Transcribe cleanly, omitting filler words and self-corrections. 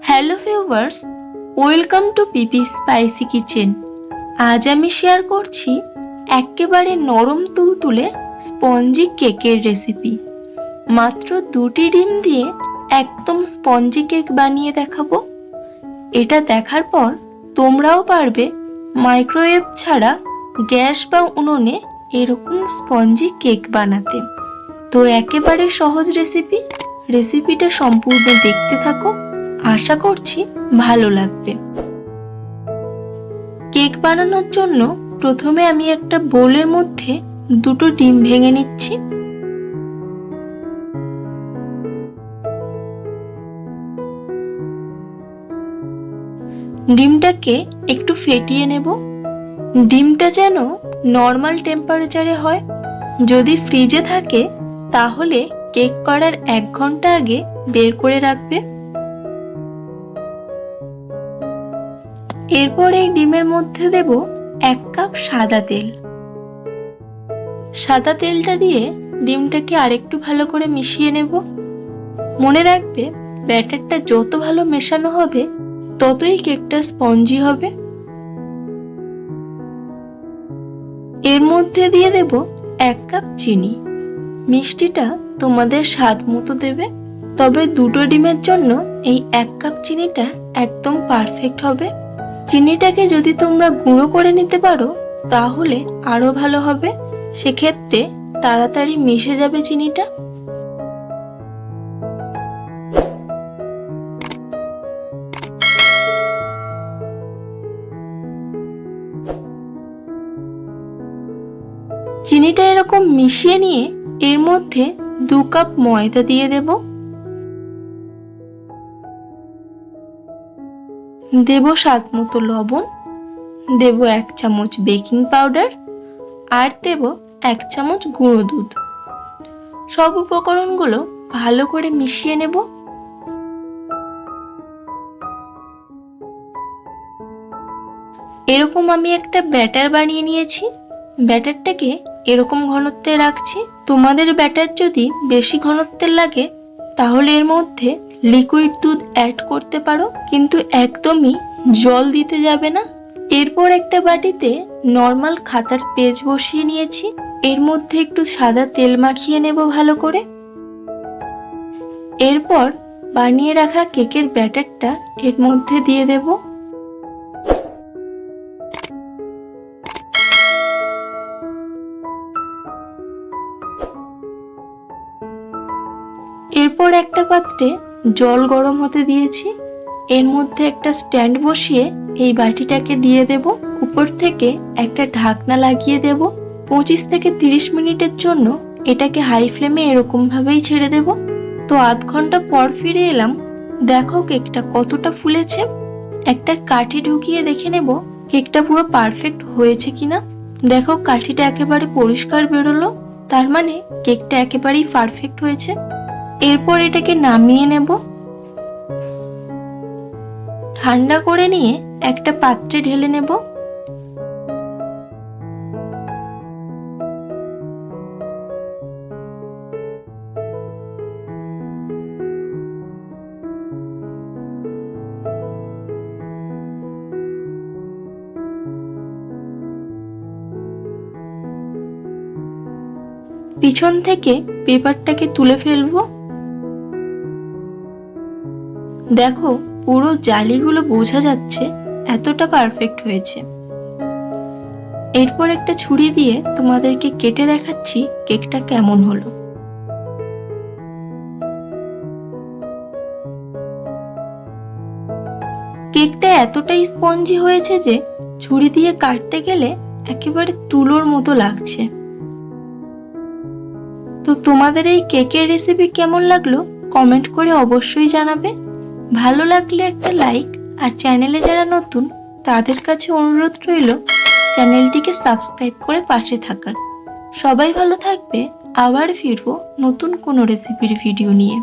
Hello viewers, welcome to PP spicy kitchen. আজ আমি share করছি একেবারে নরম তুলতুলে স্পঞ্জি কেকের রেসিপি। মাত্র 2টি ডিম দিয়ে একদম স্পঞ্জি কেক বানিয়ে দেখাবো। এটা দেখার পর তোমরাও পারবে মাইক্রোওয়েভ ছাড়া গ্যাস বা উনুনে এরকম স্পঞ্জি কেক বানাতে। তো একেবারে সহজ রেসিপিটা সম্পূর্ণ দেখতে থাকো, আশা করছি ভালো লাগবে। কেক বানানোর জন্য প্রথমে আমি একটা বোলের মধ্যে 2টো ডিম ভেঙে নিচ্ছি। ডিমটাকে একটু ফেটিয়ে নেব। ডিমটা যেন নর্মাল টেম্পারেচারে হয়। যদি ফ্রিজে থাকে তাহলে কেক করার 1 ঘন্টা আগে বের করে রাখবে। এরপর এই ডিমের মধ্যে দেব 1 কাপ সাদা তেল। সাদা তেলটা দিয়ে ডিমটাকে আরেকটু ভালো করে মিশিয়ে নেব। মনে রাখবে, ব্যাটারটা যত ভালো মেশানো হবে ততই কেকটা স্পঞ্জি হবে। এর মধ্যে দিয়ে দেব 1 কাপ চিনি। মিষ্টিটা তোমাদের স্বাদ মতো দেবে, তবে 2টো ডিমের জন্য এই 1 কাপ চিনিটা একদম পারফেক্ট হবে। চিনিটাকে যদি তোমরা গুঁড়ো করে নিতে পারো তাহলে আরো ভালো হবে, সেক্ষেত্রে তাড়াতাড়ি মিশে যাবে চিনিটা। চিনিটা এরকম মিশিয়ে নিয়ে এর মধ্যে 2 কাপ ময়দা দিয়ে দেব। দেব স্বাদ মতো লবণ, দেব 1 চামচ বেকিং পাউডার আর দেব 1 চামচ গুঁড়ো দুধ। সব উপকরণগুলো ভালো করে মিশিয়ে নেব। এরকম আমি একটা ব্যাটার বানিয়ে নিয়েছি। ব্যাটারটাকে এরকম ঘনত্বে রাখছি। তোমাদের ব্যাটার যদি বেশি ঘনত্বের লাগে তাহলে এর মধ্যে লিকুইড দুধ অ্যাড করতে পারো, কিন্তু একদমই জল দিতে যাবে না। এরপর একটা বাটিতে নর্মাল খাতার পেজ বসিয়ে নিয়েছি। এর মধ্যে একটু সাদা তেল মাখিয়ে নেব ভালো করে। এরপর বানিয়ে রাখা কেকের ব্যাটারটা এর মধ্যে দিয়ে দেব। এরপর একটা পাত্রে জল গরম হতে দিয়েছি। এর মধ্যে একটা স্ট্যান্ড বসিয়ে এই বাটিটাকে দিয়ে দেব। উপর থেকে একটা ঢাকনা লাগিয়ে দেব। 25 থেকে 30 মিনিটের জন্য এটাকে হাই ফ্লেমে এরকম ভাবেই ছেড়ে দেব। তো আধ ঘন্টা পর ফিরে এলাম। দেখো কেকটা কতটা ফুলেছে। একটা কাঠি ঢুকিয়ে দেখে নেব কেকটা পুরো পারফেক্ট হয়েছে কিনা। দেখো কাঠিটা একেবারে পরিষ্কার বেরোলো, তার মানে কেকটা একেবারেই পারফেক্ট হয়েছে। এরপর এটাকে নামিয়ে নেব। ঠান্ডা করে নিয়ে একটা পাত্রে ঢেলে নেব। পিছন থেকে পেপারটাকে তুলে ফেলবো। দেখো পুরো জালিগুলো বোঝা যাচ্ছে, এতটা পারফেক্ট হয়েছে। এরপর একটা ছুরি দিয়ে তোমাদেরকে কেটে দেখাচ্ছি কেকটা কেমন হলো। কেকটা এতটাই স্পঞ্জি হয়েছে যে ছুরি দিয়ে কাটতে গেলে একেবারে তুলোর মতো লাগছে। তো তোমাদের এই কেকের রেসিপি কেমন লাগলো কমেন্ট করে অবশ্যই জানাবে। ভালো লাগলে একটা লাইক, আর চ্যানেলে যারা নতুন তাদের কাছে অনুরোধ রইল চ্যানেলটিকে সাবস্ক্রাইব করে পাশে থাকার। সবাই ভালো থাকবে, আবার ফিরবো নতুন কোনো রেসিপির ভিডিও নিয়ে।